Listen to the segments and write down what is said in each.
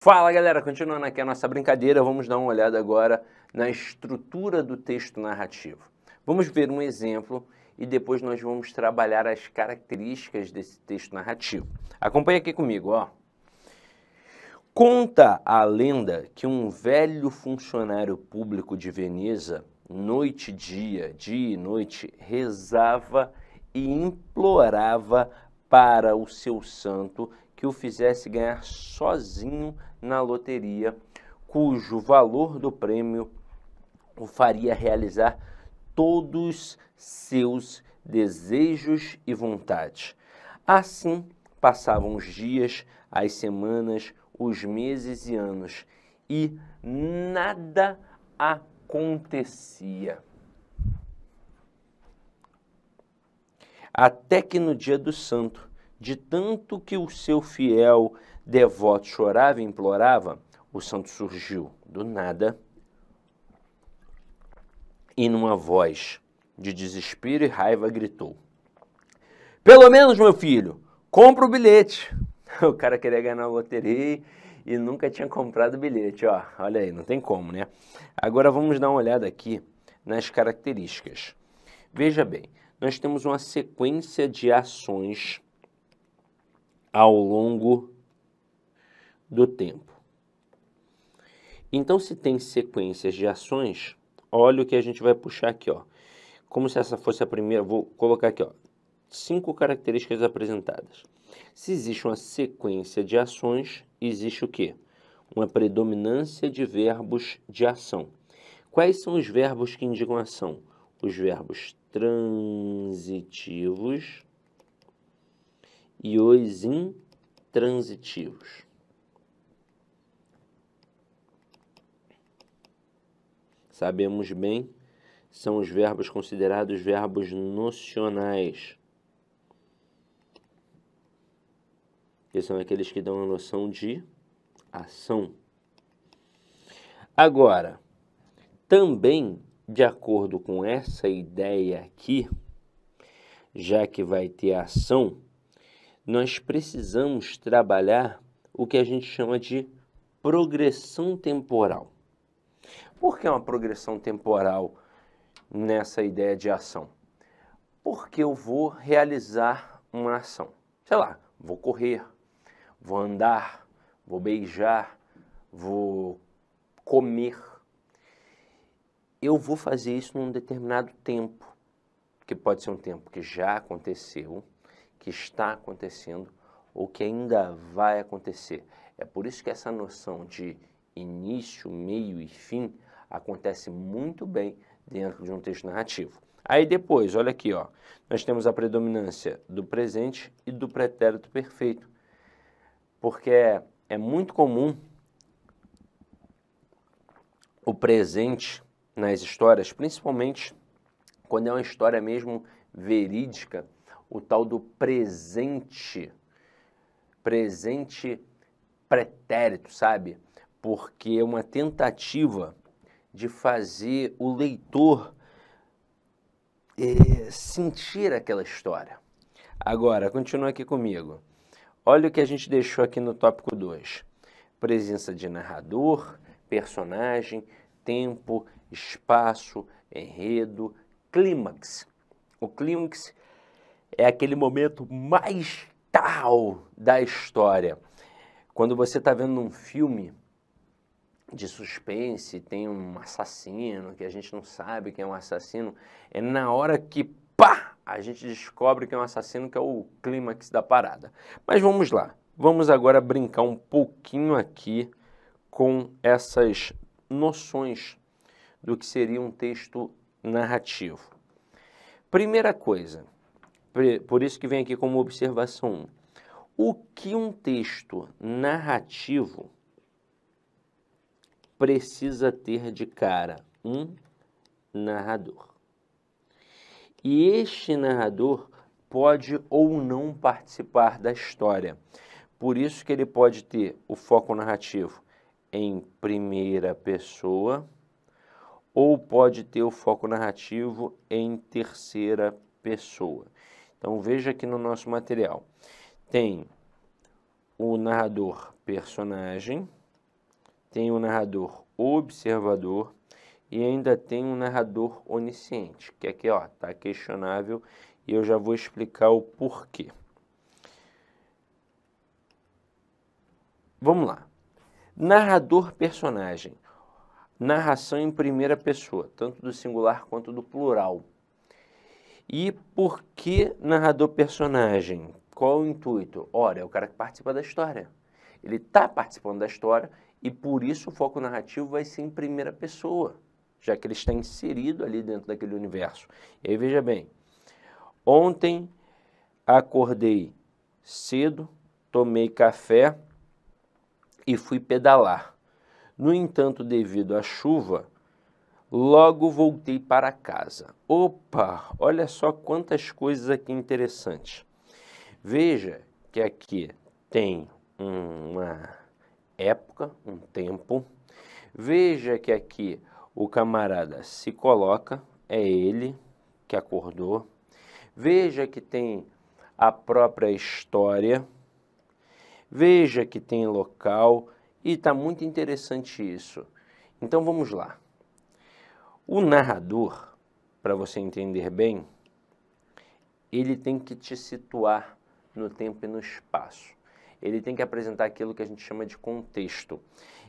Fala galera, continuando aqui a nossa brincadeira, vamos dar uma olhada agora na estrutura do texto narrativo. Vamos ver um exemplo e depois nós vamos trabalhar as características desse texto narrativo. Acompanha aqui comigo, ó. Conta a lenda que um velho funcionário público de Veneza, noite e dia e noite, rezava e implorava para o seu santo que o fizesse ganhar sozinho na loteria, cujo valor do prêmio o faria realizar todos seus desejos e vontades. Assim passavam os dias, as semanas, os meses e anos, e nada acontecia. Até que no dia do santo, de tanto que o seu fiel devoto chorava e implorava, o santo surgiu do nada e numa voz de desespero e raiva gritou: "Pelo menos, meu filho, compra o bilhete." O cara queria ganhar na loteria e nunca tinha comprado o bilhete, ó. Olha aí, não tem como, né? Agora vamos dar uma olhada aqui nas características. Veja bem, nós temos uma sequência de ações ao longo do tempo. Então, se tem sequências de ações, olha o que a gente vai puxar aqui, ó. Como se essa fosse a primeira, vou colocar aqui, ó, 5 características apresentadas. Se existe uma sequência de ações, existe o quê? Uma predominância de verbos de ação. Quais são os verbos que indicam ação? Os verbos transitivos e os intransitivos. Sabemos bem, são os verbos considerados verbos nocionais, que são aqueles que dão a noção de ação. Agora, também, de acordo com essa ideia aqui, já que vai ter ação, nós precisamos trabalhar o que a gente chama de progressão temporal. Por que uma progressão temporal nessa ideia de ação? Porque eu vou realizar uma ação. Sei lá, vou correr, vou andar, vou beijar, vou comer. Eu vou fazer isso num determinado tempo, que pode ser um tempo que já aconteceu, que está acontecendo ou que ainda vai acontecer. É por isso que essa noção de início, meio e fim acontece muito bem dentro de um texto narrativo. Aí depois, olha aqui, ó, nós temos a predominância do presente e do pretérito perfeito, porque é muito comum o presente nas histórias, principalmente quando é uma história mesmo verídica, o tal do presente pretérito, sabe? Porque é uma tentativa de fazer o leitor sentir aquela história. Agora, continua aqui comigo. Olha o que a gente deixou aqui no tópico 2. Presença de narrador, personagem, tempo, espaço, enredo, clímax. O clímax é aquele momento mais tal da história. Quando você está vendo um filme de suspense, tem um assassino, que a gente não sabe quem é um assassino, é na hora que, pá, a gente descobre que é um assassino, que é o clímax da parada. Mas vamos lá, vamos agora brincar um pouquinho aqui com essas noções do que seria um texto narrativo. Primeira coisa, por isso que vem aqui como observação 1. O que um texto narrativo precisa ter de cara? Um narrador. E este narrador pode ou não participar da história. Por isso que ele pode ter o foco narrativo em primeira pessoa ou pode ter o foco narrativo em terceira pessoa. Então veja aqui no nosso material. Tem o narrador personagem, tem o narrador observador e ainda tem um narrador onisciente, que aqui está questionável e eu já vou explicar o porquê. Vamos lá. Narrador-personagem. Narração em primeira pessoa, tanto do singular quanto do plural. E por que narrador-personagem? Qual o intuito? Ora, é o cara que participa da história. Ele está participando da história e por isso o foco narrativo vai ser em primeira pessoa, já que ele está inserido ali dentro daquele universo. E aí veja bem, ontem acordei cedo, tomei café e fui pedalar. No entanto, devido à chuva, logo voltei para casa. Opa, olha só quantas coisas aqui interessantes. Veja que aqui tem uma época, um tempo. Veja que aqui o camarada se coloca, é ele que acordou. Veja que tem a própria história. Veja que tem local e está muito interessante isso. Então vamos lá. O narrador, para você entender bem, ele tem que te situar no tempo e no espaço. Ele tem que apresentar aquilo que a gente chama de contexto.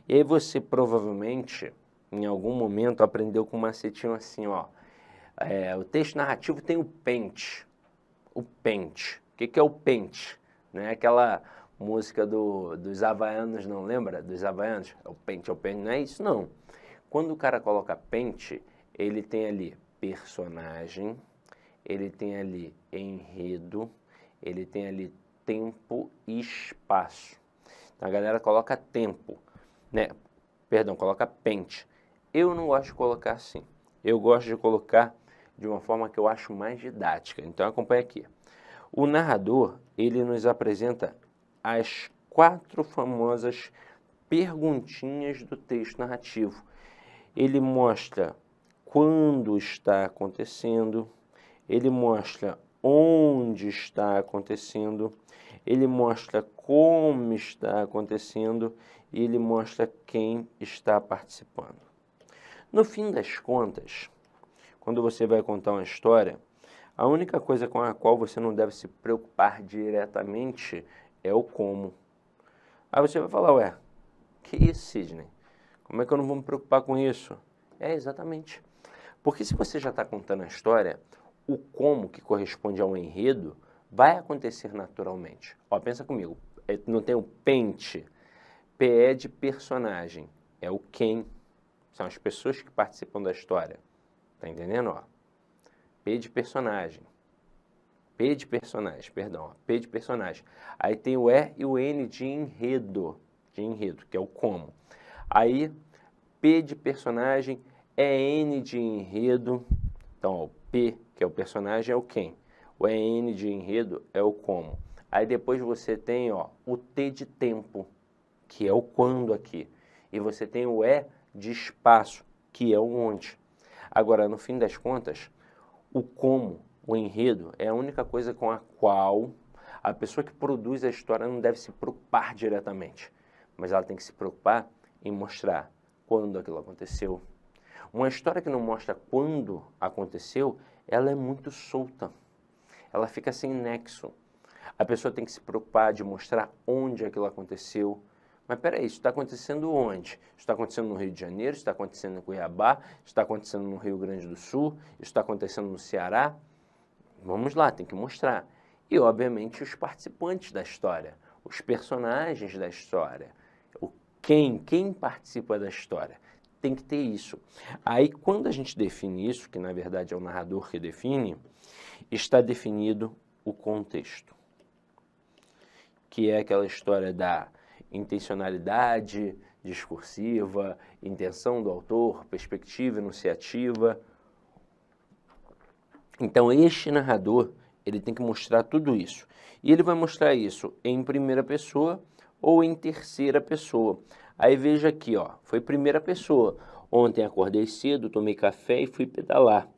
E aí você provavelmente, em algum momento, aprendeu com um macetinho assim, o texto narrativo tem o pente. O pente. O que é o pente? Não é aquela música dos Havaianos, não lembra? Dos Havaianos? É o pente, não é isso não. Quando o cara coloca pente, ele tem ali personagem, ele tem ali enredo, ele tem ali tempo e espaço. Então a galera coloca tempo, né? Perdão, coloca pente. Eu não gosto de colocar assim. Eu gosto de colocar de uma forma que eu acho mais didática. Então acompanha aqui. O narrador, ele nos apresenta as 4 famosas perguntinhas do texto narrativo. Ele mostra quando está acontecendo, ele mostra onde está acontecendo, ele mostra como está acontecendo e ele mostra quem está participando. No fim das contas, quando você vai contar uma história, a única coisa com a qual você não deve se preocupar diretamente é o como. Aí você vai falar, ué, que isso, Sidney? Como é que eu não vou me preocupar com isso? É, exatamente. Porque se você já está contando a história, o como, que corresponde ao enredo, vai acontecer naturalmente. Pensa comigo, não tem o pente, P é de personagem, é o quem, são as pessoas que participam da história. Tá entendendo? P de personagem. P de personagem, perdão. P de personagem. Aí tem o E e o N de enredo, que é o como. Aí, P de personagem, EN de enredo. Então, o P, que é o personagem, é o quem. O EN de enredo é o como. Aí depois você tem o T de tempo, que é o quando aqui. E você tem o E de espaço, que é o onde. Agora, no fim das contas, o como, o enredo, é a única coisa com a qual a pessoa que produz a história não deve se preocupar diretamente. Mas ela tem que se preocupar em mostrar quando aquilo aconteceu. Uma história que não mostra quando aconteceu, ela é muito solta. Ela fica sem nexo. A pessoa tem que se preocupar de mostrar onde aquilo aconteceu. Mas peraí, isso está acontecendo onde? Isso está acontecendo no Rio de Janeiro, isso está acontecendo em Cuiabá, isso está acontecendo no Rio Grande do Sul, isso está acontecendo no Ceará. Vamos lá, tem que mostrar. E, obviamente, os participantes da história, os personagens da história, quem participa da história. Tem que ter isso. Aí, quando a gente define isso, que na verdade é o narrador que define, está definido o contexto, que é aquela história da intencionalidade discursiva, intenção do autor, perspectiva enunciativa. Então, este narrador, ele tem que mostrar tudo isso. E ele vai mostrar isso em primeira pessoa ou em terceira pessoa. Aí veja aqui, foi primeira pessoa. Ontem acordei cedo, tomei café e fui pedalar.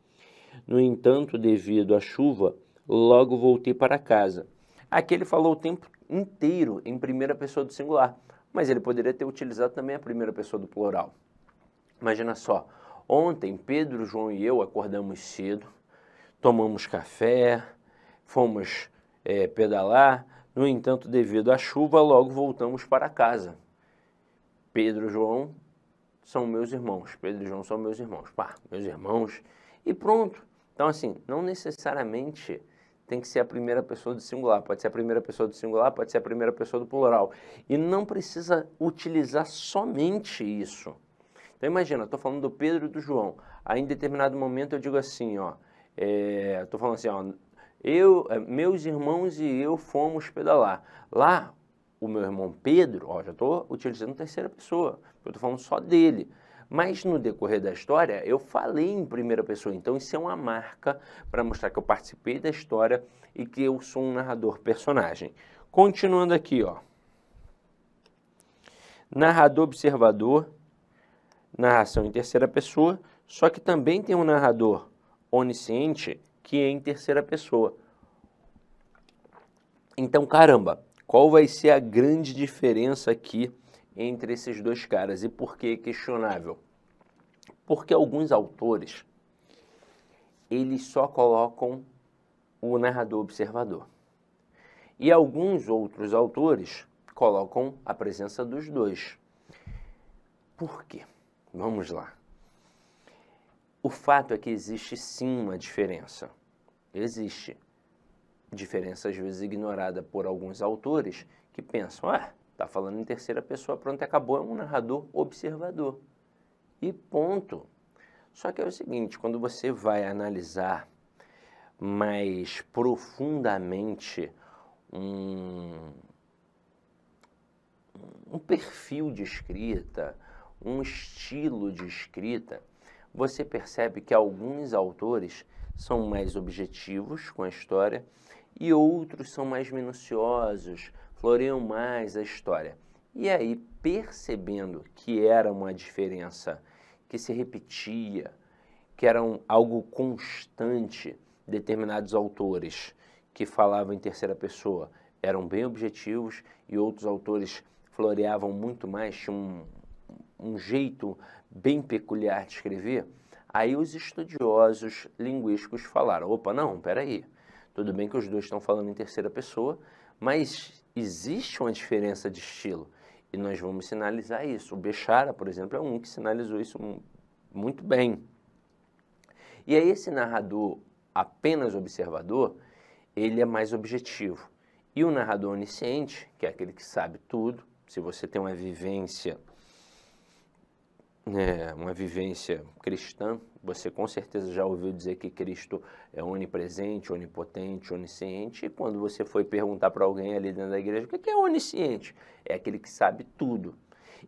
No entanto, devido à chuva, logo voltei para casa. Aqui ele falou o tempo inteiro em primeira pessoa do singular. mas ele poderia ter utilizado também a primeira pessoa do plural. Imagina só, ontem Pedro, João e eu acordamos cedo, tomamos café, fomos pedalar, no entanto, devido à chuva, logo voltamos para casa. Pedro e João são meus irmãos, Pedro e João são meus irmãos, pá, meus irmãos, e pronto. Então, assim, não necessariamente tem que ser a primeira pessoa do singular, pode ser a primeira pessoa do singular, pode ser a primeira pessoa do plural. E não precisa utilizar somente isso. Então, imagina, estou falando do Pedro e do João, aí em determinado momento eu digo assim, ó, estou falando assim, ó, meus irmãos e eu fomos pedalar. Lá, o meu irmão Pedro, ó, já estou utilizando terceira pessoa, eu estou falando só dele. Mas no decorrer da história, eu falei em primeira pessoa, então isso é uma marca para mostrar que eu participei da história e que eu sou um narrador personagem. Continuando aqui, ó. Narrador observador, narração em terceira pessoa, só que também tem um narrador onisciente que é em terceira pessoa. Então, caramba, qual vai ser a grande diferença aqui entre esses dois caras e por que questionável? Porque alguns autores, eles só colocam o narrador observador. E alguns outros autores colocam a presença dos dois. Por quê? Vamos lá. O fato é que existe sim uma diferença. Existe. Diferença às vezes ignorada por alguns autores que pensam, tá falando em terceira pessoa, pronto, acabou, é um narrador observador. E ponto. Só que é o seguinte, quando você vai analisar mais profundamente um perfil de escrita, um estilo de escrita, você percebe que alguns autores são mais objetivos com a história e outros são mais minuciosos, floreiam mais a história. E aí, percebendo que era uma diferença que se repetia, que era algo constante, determinados autores que falavam em terceira pessoa eram bem objetivos e outros autores floreavam muito mais, tinham um jeito bem peculiar de escrever, aí os estudiosos linguísticos falaram, opa, não, peraí, tudo bem que os dois estão falando em terceira pessoa, mas existe uma diferença de estilo e nós vamos sinalizar isso. O Bechara, por exemplo, é um que sinalizou isso muito bem. E aí esse narrador apenas observador, ele é mais objetivo. E o narrador onisciente, que é aquele que sabe tudo, se você tem uma vivência cristã, você com certeza já ouviu dizer que Cristo é onipresente, onipotente, onisciente, e quando você foi perguntar para alguém ali dentro da igreja, o que é onisciente? É aquele que sabe tudo.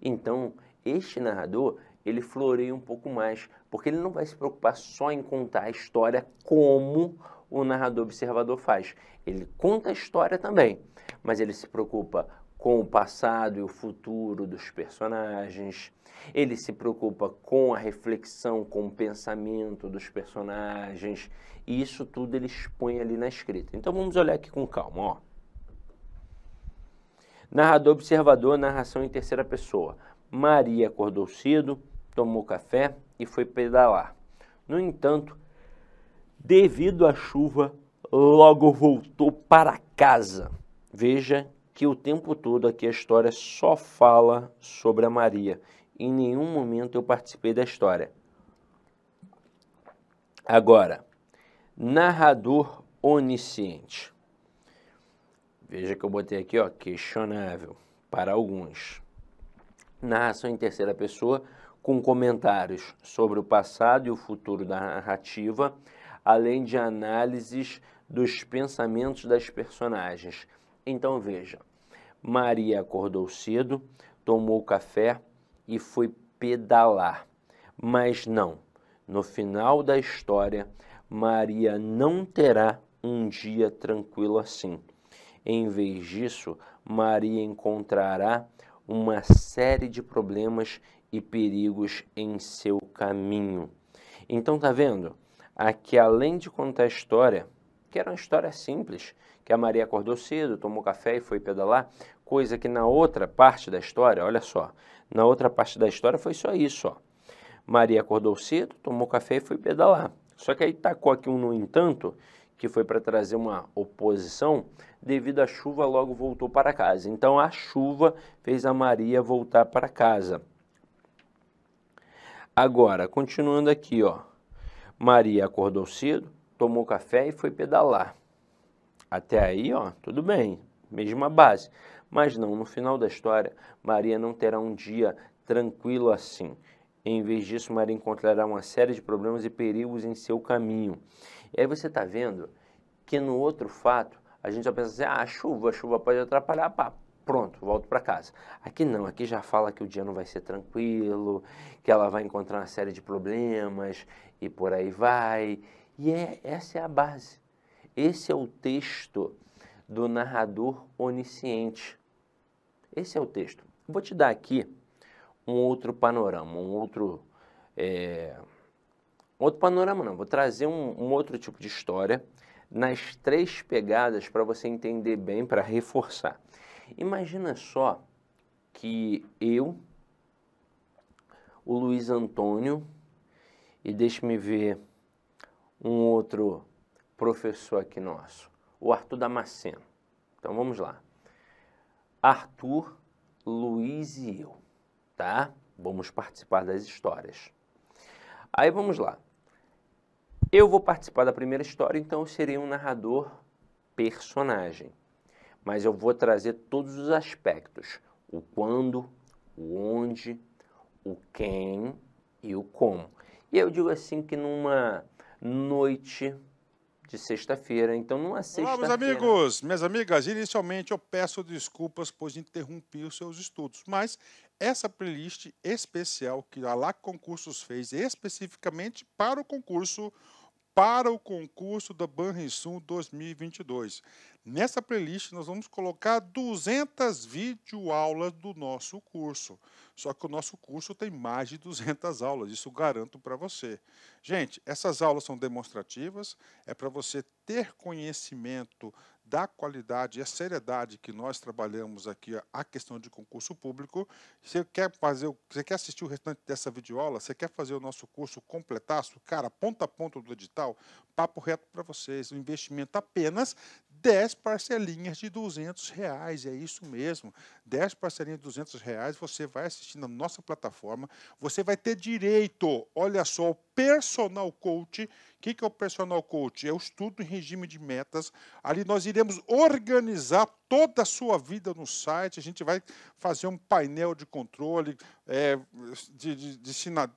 Então, este narrador, ele floreia um pouco mais, porque ele não vai se preocupar só em contar a história como o narrador observador faz. Ele conta a história também, mas ele se preocupa com o passado e o futuro dos personagens, ele se preocupa com a reflexão, com o pensamento dos personagens, e isso tudo ele expõe ali na escrita. Então vamos olhar aqui com calma, ó. Narrador observador, narração em terceira pessoa. Maria acordou cedo, tomou café e foi pedalar. No entanto, devido à chuva, logo voltou para casa. Veja que o tempo todo aqui a história só fala sobre a Maria. Em nenhum momento eu participei da história. Agora, narrador onisciente. Veja que eu botei aqui, ó, questionável para alguns. Narração em terceira pessoa com comentários sobre o passado e o futuro da narrativa, além de análises dos pensamentos das personagens. Então veja, Maria acordou cedo, tomou café e foi pedalar. Mas não, no final da história, Maria não terá um dia tranquilo assim. Em vez disso, Maria encontrará uma série de problemas e perigos em seu caminho. Então, tá vendo? Aqui, além de contar a história, que era uma história simples, que a Maria acordou cedo, tomou café e foi pedalar, Coisa que na outra parte da história, olha só, na outra parte da história foi só isso, ó. Maria acordou cedo, tomou café e foi pedalar. Só que aí tacou aqui um no entanto, que foi para trazer uma oposição, devido à chuva logo voltou para casa. Então a chuva fez a Maria voltar para casa. Agora, continuando aqui, ó. Maria acordou cedo, tomou café e foi pedalar. Até aí, ó, tudo bem, mesma base. Mas não, no final da história, Maria não terá um dia tranquilo assim. Em vez disso, Maria encontrará uma série de problemas e perigos em seu caminho. E aí você está vendo que no outro fato, a gente já pensa assim, ah, a chuva pode atrapalhar, pá, pronto, volto para casa. Aqui não, aqui já fala que o dia não vai ser tranquilo, que ela vai encontrar uma série de problemas e por aí vai. E essa é a base. Esse é o texto do narrador onisciente. Esse é o texto. Vou te dar aqui um outro panorama, outro panorama não, vou trazer um outro tipo de história nas 3 pegadas para você entender bem, para reforçar. Imagina só que eu, o Luiz Antônio, e deixe-me ver um outro professor aqui nosso, o Arthur Damasceno. Então vamos lá. Arthur, Luiz e eu, tá? Vamos participar das histórias. Aí vamos lá. Eu vou participar da primeira história, então eu serei um narrador personagem. Mas eu vou trazer todos os aspectos. O quando, o onde, o quem e o como. E eu digo assim que numa noite de sexta-feira, então numa sexta-feira... Olá, meus amigos, minhas amigas, inicialmente eu peço desculpas por interromper os seus estudos, mas essa playlist especial que a LAC Concursos fez especificamente para o concurso da Banrisul 2022. Nessa playlist nós vamos colocar 200 videoaulas do nosso curso. Só que o nosso curso tem mais de 200 aulas, isso garanto para você. Gente, essas aulas são demonstrativas, é para você ter conhecimento da qualidade e a seriedade que nós trabalhamos aqui a questão de concurso público. Você quer assistir o restante dessa videoaula? Você quer fazer o nosso curso completaço? Cara, ponta a ponta do edital, papo reto para vocês, um investimento apenas 10 parcelinhas de R$ 200, é isso mesmo, 10 parcelinhas de R$ 200, você vai assistir na nossa plataforma, você vai ter direito, olha só, ao personal coach. O que é o personal coach? É o estudo em regime de metas. Ali nós iremos organizar toda a sua vida no site, a gente vai fazer um painel de controle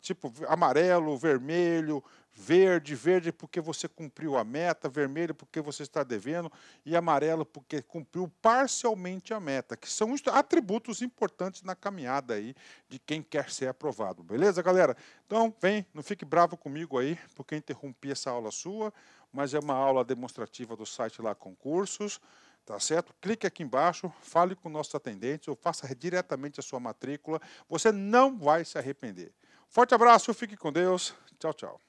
tipo amarelo, vermelho, verde porque você cumpriu a meta, vermelho porque você está devendo e amarelo porque cumpriu parcialmente a meta, que são atributos importantes na caminhada aí de quem quer ser aprovado, beleza, galera? Então, vem, não fique bravo comigo aí, porque eu interrompi essa aula sua, mas é uma aula demonstrativa do site lá Concursos, tá certo? Clique aqui embaixo, fale com nossos atendentes ou faça diretamente a sua matrícula, você não vai se arrepender. Forte abraço, fique com Deus, tchau, tchau.